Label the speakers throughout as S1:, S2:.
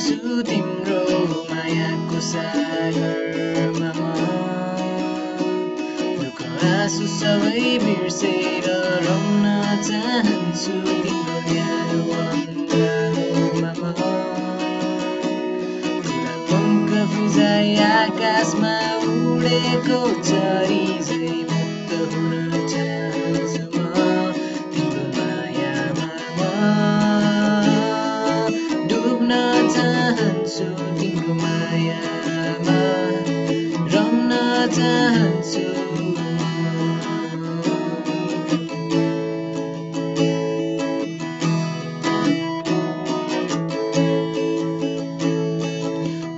S1: डुब्दैछु तिम्रो मायाको सागरमा म दुःख आँसु सबै बिर्सेर रम्न चाहन्छु तिम्रो न्यानो अँगालोमा म खुला पङ्ख फिजाई आकाशमा उडेको चरी झै मुक्त हुन चाहन्छु म तिम्रो मायामा म डुब्न चाहन्छु तिम्रो मायामा रम्न चाहन्छु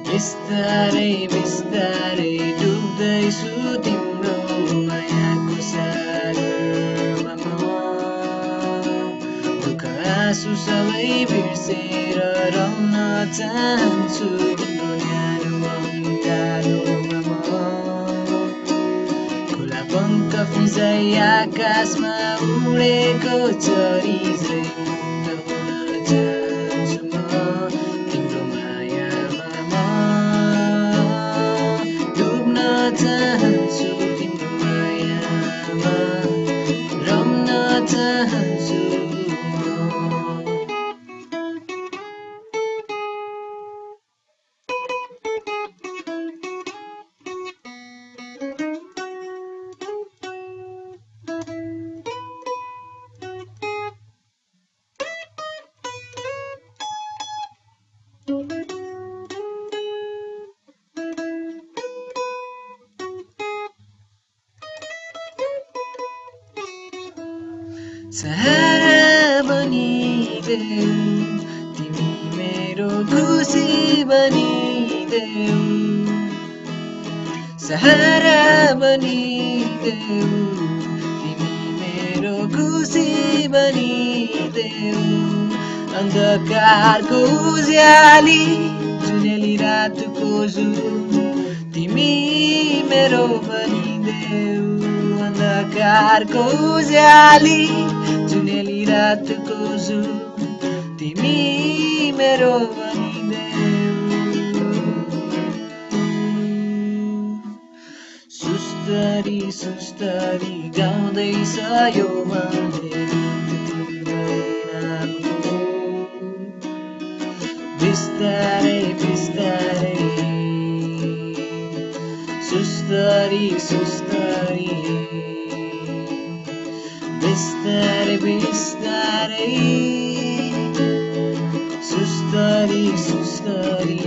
S1: बिस्तारै बिस्तारै डुब्दैछु तिम्रो मायाको सागरमा म दुःख आँसु सबै बिर्सेर रम्न चाहन्छु तिम्रो न्यानो अँगालोमा म खुला पङ्ख फिजाई आकाशमा उडेको चरी झै मुक्त हुन चाहन्छु म तिम्रो मायामा म डुब्न चाहन्छु तिम्रो मायामा रम्न चाहन्छु सहारा बनिदेऊ तिमी मेरो खुसी बनिदेऊ सहारा बनिदेऊ तिमी मेरो खुसी बनिदेऊ अन्धकारको उज्याली जुनेली रातको जुन तिमी मेरो बनिदेऊ अन्धकारको उज्याली जुनेली रातको जुन तिमी मेरो बनिदेऊ सुस्तरी सुस्तरी गाउँदैछ यो मनले तिम्रै नामको बिस्तारै बिस्तारै सुस्तरी सुस्तरी बिस्तारै बिस्तारै सुस्तरी सुस्तरी